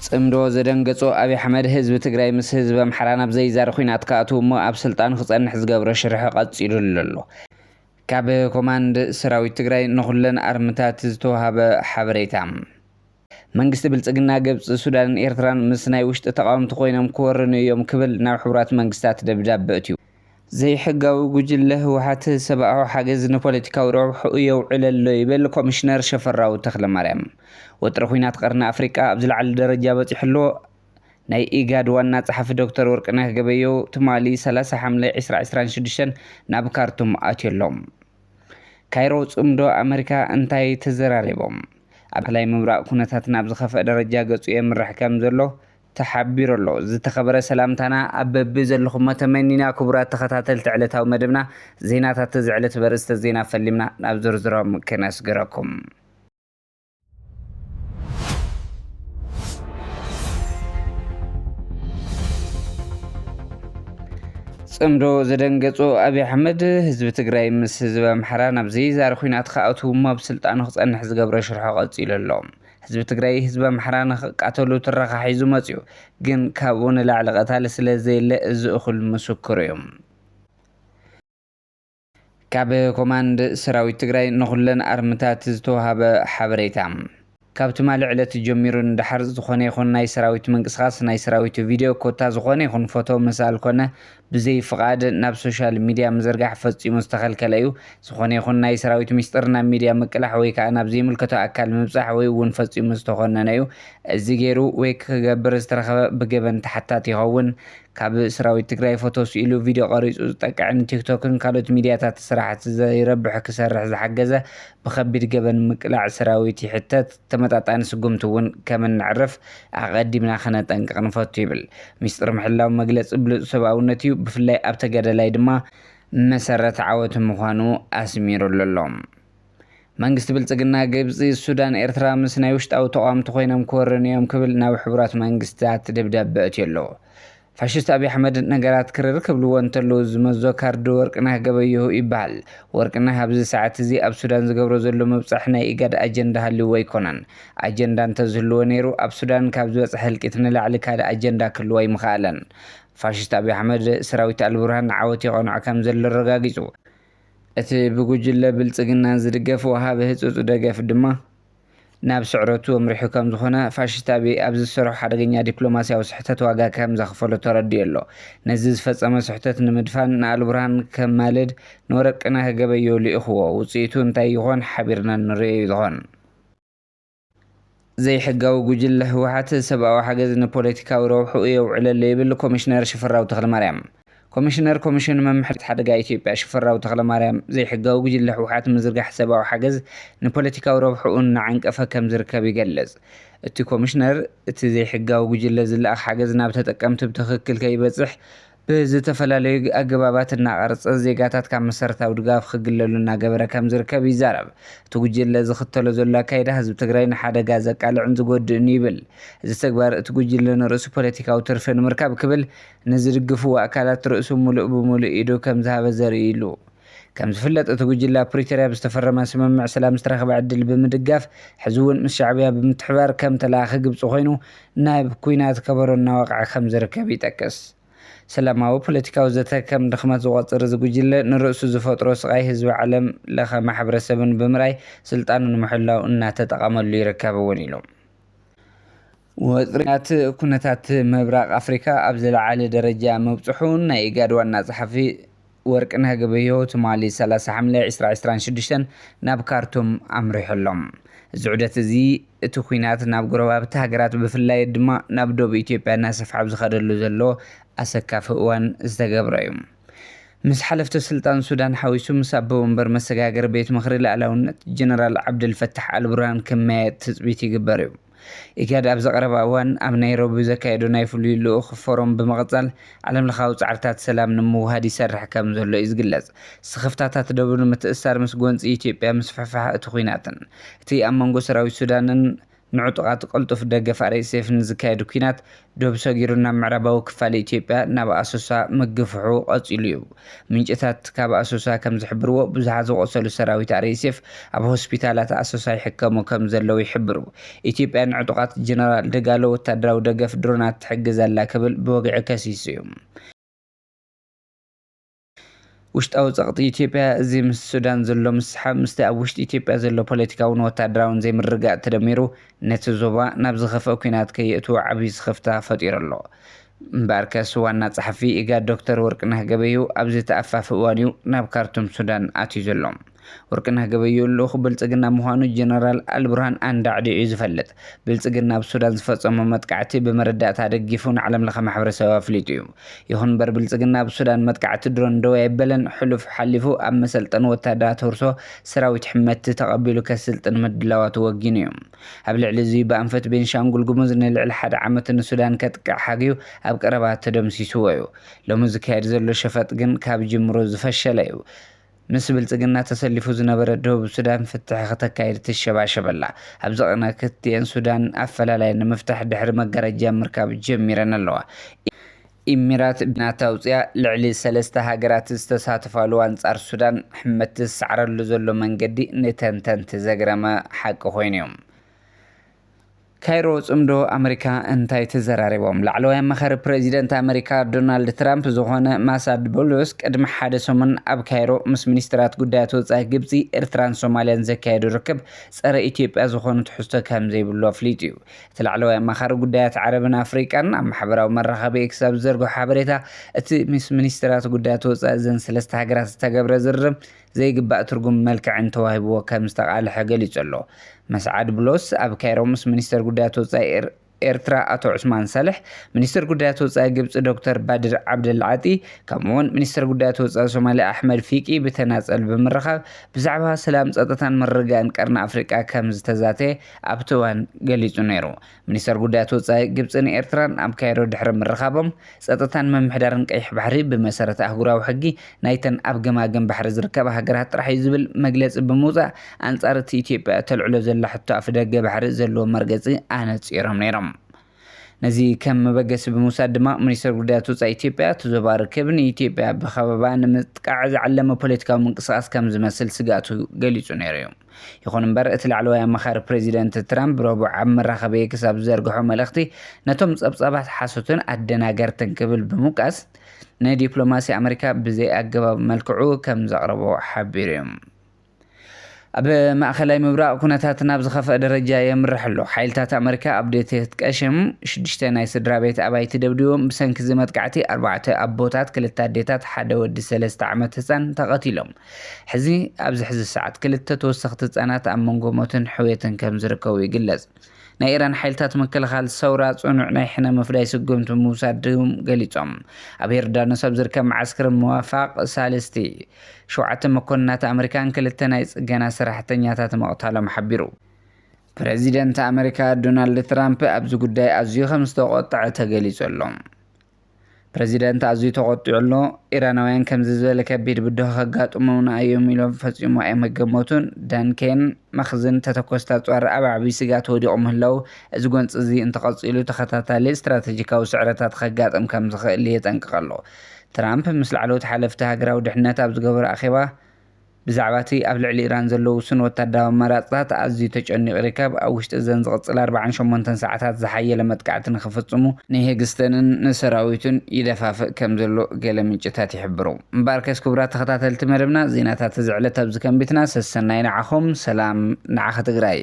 ጽምዶ ዘደንገጾ አብይ አሕመድ ህዝብ ትግራይ ምስ ህዝብ አምሓራ ናብ ዘይዛር ኩናት ከኣትው እሞ ኣብ ስልጣን ክጸንሕ ዝገብሮ ሽርሕ ቀጺሉ ኣሎ። ካብ ኮማንድ ሰራዊት ትግራይ ንኹለን ኣርምታት ዝተዋሃበ ሓበሬታ መንግስቲ ብልጽግና ግብጽ ሱዳንን ኤርትራን ምስ ናይ ውሽጢ ተቃውምቲ ኮይኖም ክወርኑ እዮም ክብል ናብ ሕቡራት መንግስታት ደብዳቤ እትዩ። ዘይሕጋዊ ጉጅለ ህወሓት ሰብኣዊ ሓገዝ ንፖለቲካዊ ረብሑ የውዕል ኣሎ ይብል ኮሚሽነር ሸፈራው ተክለማርያም። ወጥሪ ኩናት ቀርኒ ኣፍሪቃ ኣብ ዝለዓለ ደረጃ በፂሑ ኣሎ። ናይ ኢጋድ ዋና ጸሓፊ ዶክተር ወርቅነህ ገበየሁ ትማሊ 30 ሐምሌ 2026 ናብ ካርቱም ኣትየሎም። ካይሮ ጽምዶ ኣሜሪካ እንታይ ተዘራሪቦም? ኣብ ላይ ምብራቅ ኩነታት ናብ ዝኸፈ ደረጃ ገጹ የምራሕ ከም ዘሎ ተሓቢሩ ኣሎ። ዝተኸበረ ሰላምታና ኣብ በቢ ዘለኹም ተመኒና ክቡራት ተኸታተልቲ ዕለታዊ መደብና ዜናታት ዝዕለት በርእስተ ዜና ፈሊምና ናብ ዝርዝሮም ከነስግረኩም። ጽምዶ ዘደንገጾ አብይ አሕመድ ህዝቢ ትግራይ ምስ ህዝቢ አምሓራ ናብ ዘይዛር ኩናት ከኣትው እሞ ኣብ ስልጣኑ ክጸንሕ ዝገብሮ ሽርሖ ቀጺሉ ኣሎ። ህዝቢ ትግራይ ህዝቢ አምሓራ ንኽቃተሉ ትረኻ ሒዙ መጽዩ ግን ካብኡ ንላዕሊ ቀታሊ ስለ ዘየለ እዚ እኹል ምስክር እዮም። ካብ ኮማንድ ሰራዊት ትግራይ ንኹለን ኣርምታት ዝተዋሃበ ሓበሬታ ካብቲ ማል ዕለት ጀሚሩ እንዳሓር ዝኾነ ይኹን ናይ ሰራዊት ምንቅስቃስ ናይ ሰራዊት ቪድዮ ኮታ ዝኾነ ይኹን ፎቶ ምሳል ኮነ ብዘይ ፍቃድ ናብ ሶሻል ሚድያ ምዝርጋሕ ፈጺሙ ዝተኸልከለ እዩ። ዝኾነ ይኹን ናይ ሰራዊት ሚስጥር ናብ ሚድያ ምቅላሕ ወይ ከዓ ናብ ዘይምልከቶ ኣካል ምብጻሕ ወይ እውን ፈጺሙ ዝተኾነነ እዩ። እዚ ገይሩ ወይ ክገብር ዝተረኸበ ብገበን ተሓታት ይኸውን። ካብ ሰራዊት ትግራይ ፎቶ ስኢሉ ቪድዮ ቀሪጹ ዝጠቅዕን ቲክቶክን ካልኦት ሚድያታት ስራሕቲ ዘይረብሕ ክሰርሕ ዝሓገዘ ብከቢድ ገበን ምቅላዕ ሰራዊት ይሕተት። ተመጣጣኒ ስጉምቲ እውን ከም እንዕርፍ ኣቀዲምና ከነጠንቅቕ ንፈቱ ይብል። ሚስጥር ምሕላው መግለፂ ብሉፅ ሰብኣውነት እዩ። ብፍላይ ኣብ ተጋዳላይ ድማ መሰረት ዓወት ምዃኑ ኣስሚሩሉ ኣሎ። መንግስቲ ብልጽግና ግብጽ ሱዳን ኤርትራ ምስ ናይ ውሽጣዊ ተቃውምቲ ኮይኖም ክወርኑ እዮም ክብል ናብ ሕቡራት መንግስታት ደብዳቤ እትዩ ኣሎ። ፋሽስት አብይ አሕመድ ነገራት ክርር ክብልዎ እንተለዉ ዝመዞ ካርዲ ወርቅነህ ገበየሁ ይበሃል። ወርቅነህ ኣብዚ ሰዓት እዚ ኣብ ሱዳን ዝገብሮ ዘሎ ምብጻሕ ናይ ኢጋድ ኣጀንዳ ሃልይዎ ኣይኮነን። ኣጀንዳ እንተዝህልዎ ነይሩ ኣብ ሱዳን ካብ ዝበፅሐ እልቂት ንላዕሊ ካልእ ኣጀንዳ ክህልዎ ኣይምኽኣለን። ፋሽስት አብይ አሕመድ ሰራዊት አልቡርሃን ዓወት የቐንዖ ከም ዘሎ ረጋጊጹ እቲ ብጉጅለ ብልጽግና ዝድገፍ ወሃቢ ህፁፅ ደገፍ ድማ ናብ ስዕረቱ ኣምሪሑ ከም ዝኾነ ፋሽስት አብይ ኣብ ዝሰርሖ ሓደገኛ ዲፕሎማስያዊ ስሕተት ዋጋ ከም ዘኽፈሎ ተረዲኡ ኣሎ። ነዚ ዝፈጸመ ስሕተት ንምድፋን ንኣልቡርሃን ከማልድ ንወርቅነህ ገበየሁ ልኢኽዎ። ውፅኢቱ እንታይ ይኾን ሓቢርና ንሪኦ ይኾን? ዘይሕጋዊ ጉጅለ ህወሓት ሰብኣዊ ሓገዝ ንፖለቲካዊ ረብሑ የውዕል ኣሎ ይብል ኮሚሽነር ሽፈራው ተክለማርያም። ኮሚሽነር ኮሚሽን መምሕረት ሓደጋ ኢትዮጵያ ሽፈራው ተክለማርያም ዘይሕጋዊ ጉጅለ ህወሓት ምዝርጋሕ ሰብኣዊ ሓገዝ ንፖለቲካዊ ረብሑ እናዓንቀፈ ከም ዝርከብ ይገልጽ። እቲ ኮሚሽነር እቲ ዘይሕጋዊ ጉጅለ ዝለኣኽ ሓገዝ ናብ ተጠቀምቲ ብትኽክል ከይበጽሕ ብዝተፈላለዩ ኣገባባት እናቐርጸ ዜጋታት ካብ መሰረታዊ ድጋፍ ክግለሉ እናገበረ ከም ዝርከብ ይዛረብ። እቲ ጉጅለ ዝኽተሎ ዘሎ ኣካይዳ ህዝቢ ትግራይ ንሓደጋ ዘቃልዕን ዝጎድእን ይብል። እዚ ተግባር እቲ ጉጅለ ንርእሱ ፖለቲካዊ ትርፊ ንምርካብ ክብል ንዝድግፍዎ ኣካላት ርእሱ ሙሉእ ብሙሉእ ኢዱ ከም ዝሃበ ዘርኢ ኢሉ። ከም ዝፍለጥ እቲ ጉጅለ ኣብ ፕሪቶርያ ብዝተፈረመ ስምምዕ ሰላም ዝተረኸበ ዕድል ብምድጋፍ ሕዚ እውን ምስ ሻዕብያ ብምትሕባር ከም ተላኣኺ ግብፂ ኮይኑ ናብ ኩናት ከበሮ እናወቕዐ ከም ዝርከብ ይጠቅስ። ሰላማዊ ፖለቲካዊ ዘተ ከም ድኽመት ዝቆፅር ዝጉጅለ ንርእሱ ዝፈጥሮ ስቃይ ህዝቢ ዓለም ለኸ ማሕበረሰብን ብምርኣይ ስልጣኑ ንምሕላው እናተጠቐመሉ ይርከብ እውን ኢሎም። ወጥሪናት ኩነታት ምብራቅ ኣፍሪካ ኣብ ዝለዓለ ደረጃ መብፅሑ ናይ ኢጋድ ዋና ጸሓፊ ወርቅነህ ገበየሁ ትማሊ 30 ሐምሌ 2026 ናብ ካርቱም ኣምሪሖሎም። እዚ ዑደት እዚ እቲ ኩናት ናብ ጎረባብቲ ሃገራት ብፍላይ ድማ ናብ ደቡብ ኢትዮጵያ እናሰፍሐ ዝኸደሉ ዘሎ ኣሰካፊ እዋን ዝተገብረ እዩ። ምስ ሓለፍቲ ስልጣን ሱዳን ሓዊሱ ምስ ኣቦ ወንበር መሰጋገር ቤት ምክሪ ልኣላውነት ጀነራል ዓብድልፈታሕ አልቡርሃን ክመያየጥ ትፅቢት ይግበር እዩ። ኢጋድ ኣብ ዘቐረባ እዋን ኣብ ናይሮቢ ዘካየዶ ናይ ፍሉይ ልኡኽ ፎረም ብምቕጻል ዓለምለኻዊ ጻዕርታት ሰላም ንምውሃድ ይሰርሕ ከም ዘሎ እዩ ዝግለጽ። ስኽፍታታት ደቡብ ምትእስሳር ምስ ጎንፂ ኢትዮጵያ ምስ ፍሕፍሕ እቲ ኩናትን እቲ ኣብ መንጎ ሰራዊት ሱዳንን ንዕጡቃት ቅልጡፍ ደገፍ RSF ንዝካየድ ኩናት ደቡብ ሰጊሩና ምዕራባዊ ክፋል ኢትዮጵያ ናብ ኣሶሳ ምግፍሑ ቀፂሉ እዩ። ምንጭታት ካብ ኣሶሳ ከም ዝሕብርዎ ብዙሓት ዝቆሰሉ ሰራዊት RSF ኣብ ሆስፒታላት ኣሶሳ ይሕከሙ ከም ዘለው ይሕብሩ። ኢትዮጵያ ንዕጡቃት ጀነራል ደጋሎ ወታደራዊ ደገፍ ድሮናት ትሕግዝ ኣላ ክብል ብወግዒ ከሲሱ እዩ። ውሽጣዊ ጸቕጢ ኢትዮጵያ እዚ ምስ ሱዳን ዘሎ ምስሓብ ምስቲ ኣብ ውሽጢ ኢትዮጵያ ዘሎ ፖለቲካውን ወታደራውን ዘይምርጋእ ተደሚሩ ነቲ ዞባ ናብ ዝኸፍአ ኩናት ከየእትዎ ዓብዪ ስኽፍታ ፈጢሩ ኣሎ። እምበር ከስ ዋና ጸሓፊ ኢጋድ ዶክተር ወርቅነህ ገበየሁ ኣብዚ ተኣፋፊ እዋን እዩ ናብ ካርቱም ሱዳን ኣትዩ ዘሎ። ወርቅነህ ገበየሁ ልኡኽ ብልጽግና ምዃኑ ጀነራል አልቡርሃን ኣንዳዕዲዑ እዩ ዝፈልጥ። ብልጽግና ኣብ ሱዳን ዝፈጸሞ መጥቃዕቲ ብመረዳእታ ደጊፉ ንዓለም ለኸ ማሕበረሰብ ኣፍሊጡ እዩ። ይኹን እምበር ብልጽግና ኣብ ሱዳን መጥቃዕቲ ድሮን ደው ኣይበለን ሕሉፍ ሓሊፉ ኣብ መሰልጠኒ ወታደራት ህርሶ ሰራዊት ሕመቲ ተቐቢሉ ከስልጥን ምድላዋቱ ወጊኑ እዩ። ኣብ ልዕሊ እዚ ብኣንፈት ቤንሻንጉል ጉሙዝ ንልዕሊ 1 ዓመት ንሱዳን ከጥቅዕ ሓግዩ ኣብ ቀረባ ተደምሲስዎ እዩ። ሎሚ ዝካየድ ዘሎ ሸፈጥ ግን ካብ ጅምሮ ዝፈሸለ እዩ። ምስ ብልጽግና ተሰሊፉ ዝነበረ ደቡብ ሱዳን ፍትሒ ከተካይድ ትሸባሸበላ። ኣብ ዘቕነ ክልቲአን ሱዳን ኣፈላላይ ንምፍታሕ ድሕሪ መጋረጃ ምርካብ ጀሚረን ኣለዋ። ኢሚራት ብናታ ውፅያ ልዕሊ 3 ሃገራት ዝተሳተፋሉ ኣንጻር ሱዳን ሕመቲ ዝሰዕረሉ ዘሎ መንገዲ ንተንተንቲ ዘግረመ ሓቂ ኮይኑ እዩ። ካይሮ ጽምዶ ኣሜሪካ እንታይ ተዘራሪቦም? ላዕለዋይ ኣማኻሪ ፕሬዚደንት ኣሜሪካ ዶናልድ ትራምፕ ዝኾነ ማሳድ ቦሎስ ቅድሚ ሓደ ሰሙን ኣብ ካይሮ ምስ ሚኒስትራት ጉዳያት ወጻኢ ግብፂ፣ ኤርትራን ሶማልያን ዘካየዱ ርክብ ጸረ ኢትዮጵያ ዝኾኑ ትሕዝቶ ከም ዘይብሉ ኣፍሊጡ እዩ። እቲ ላዕለዋይ ኣማኻሪ ጉዳያት ዓረብን ኣፍሪቃን ኣብ ማሕበራዊ መራኸቢ ኤክስ ኣብ ዘርግሖ ሓበሬታ እቲ ምስ ሚኒስትራት ጉዳያት ወጻኢ እዘን 3 ሃገራት ዝተገብረ ዝርርብ ዘይግባእ ትርጉም መልክዕን ተዋሂብዎ ከም ዝተቃልሐ ገሊጹ ኣሎ። መስዓድ ብሎስ ኣብ ካይሮ ምስ ሚኒስተር ጉዳያት ወጻኢ ኤርትራ ኣቶ ዑስማን ሳልሕ፣ ሚኒስትር ጉዳያት ወጻኢ ግብፂ ዶክተር ባድር ዓብደልዓጢ ከምኡውን ሚኒስትር ጉዳያት ወጻኢ ሶማልያ ኣሕመድ ፊቂ ብተናጸል ብምርኻብ ብዛዕባ ሰላም ጸጥታን ምርግጋእን ቀርኒ ኣፍሪቃ ከም ዝተዛተየ ኣብቲ እዋን ገሊጹ ነይሩ። ሚኒስትር ጉዳያት ወጻኢ ግብፅን ኤርትራን ኣብ ካይሮ ድሕሪ ምርኻቦም ጸጥታን ምምሕዳርን ቀይሕ ባሕሪ ብመሰረት ኣህጉራዊ ሕጊ ናይተን ኣብ ገማገም ባሕሪ ዝርከባ ሃገራት ጥራሕ እዩ ዝብል መግለፂ ብምውፃእ ኣንጻር እቲ ኢትዮጵያ ተልዕሎ ዘላ ሕቶ ኣፍ ደገ ባሕሪ ዘለዎ መርገፂ ኣነፂሮም ነይሮም። ነዚ ከም መበገሲ ብምውሳድ ድማ ሚኒስትር ጉዳያት ወጻኢ ኢትዮጵያ ዞባ ርክብ ንኢትዮጵያ ብኸበባ ንምጥቃዕ ዝዓለመ ፖለቲካዊ ምንቅስቓስ ከም ዝመስል ስጋቱ ገሊጹ ነይሩ እዩ። ይኹን እምበር እቲ ላዕለዋይ ኣማኻሪ ፕሬዚደንት ትራምፕ ረቡዕ ኣብ መራኸቢ ኤክስ ኣብ ዘርግሖ መልእኽቲ ነቶም ጸብጻባት ሓሶትን ኣደናገርትን ክብል ብምውቃስ ንዲፕሎማሲ ኣሜሪካ ብዘይ ኣገባብ መልክዑ ከም ዘቕረቦ ሓቢሩ እዩ። ኣብ ማእኸላይ ምብራቕ ኩነታት ናብ ዝኸፍአ ደረጃ የምርሕ ኣሎ። ሓይልታት ኣሜሪካ ኣብ ደሴት ቀሽም 6 ናይ ስድራ ቤት ኣባይቲ ደብዲቦም ብሰንኪ እዚ መጥቃዕቲ 4 ኣቦታት 2 ኣዴታት 1 ወዲ 3 ዓመት ህፃን ተቐቲሎም። ሕዚ ኣብዚ ሕዚ ሰዓት 2 ተወሰኽቲ ህፃናት ኣብ መንጎ ሞትን ሕውየትን ከም ዝርከቡ ይግለጽ። ናይ ኢራን ሓይልታት መከላኸሊ ሰውራ ጽኑዕ ናይ ሕነ መፍላይ ስጉምቲ ምውሳድ ገሊጾም። ኣብ ዮርዳኖስ ኣብ ዝርከብ መዓስከር መዋፋቕ ሳልስቲ 7 መኮንናት ኣሜሪካን 2 ናይ ጽገና ሰራሕተኛታት መቕታሎም ሓቢሩ። ፕሬዚደንት ኣሜሪካ ዶናልድ ትራምፕ ኣብዚ ጉዳይ ኣዝዩ ከም ዝተቆጥዐ ተገሊጹ ኣሎ። ፕሬዚደንት ኣዝዩ ተቆጢዑ ኣሎ። ኢራናውያን ከምዚ ዝበለ ከቢድ ብድሆ ከጋጥሞምና እዮም ኢሎም ፈጺሞ ኣይመገመቱን። ዳንኬን መኽዝን ተተኮስታት ጸወር ኣብ ዓብዪ ስጋት ወዲቑ ምህላው እዚ ጎንፂ እዚ እንተቐፂሉ ተኸታታሊ ስትራቴጂካዊ ስዕረታት ከጋጥም ከም ዝኽእል የጠንቅቕ ኣሎ። ትራምፕ ምስ ላዕለዎት ሓለፍቲ ሃገራዊ ድሕነት ኣብ ዝገበረ ኣኼባ ብዛዕባ እቲ ኣብ ልዕሊ ኢራን ዘለዉ ውሱን ወታደራዊ መራፅታት ኣዝዩ ተጨኒቑ ይርከብ። ኣብ ውሽጢ እዘን ዝቕፅል 48 ሰዓታት ዝሓየለ መጥቃዕቲ ንኽፍጽሙ ንሄግስተንን ንሰራዊቱን ይደፋፍእ ከም ዘሎ ገለ ምንጭታት ይሕብሩ። እምበር ከስ ክቡራት ተኸታተልቲ መደብና ዜናታት እዚ ዕለት ኣብዚ ከንቢትና ሰሰናይ ንዓኹም። ሰላም ንዓኸ ትግራይ።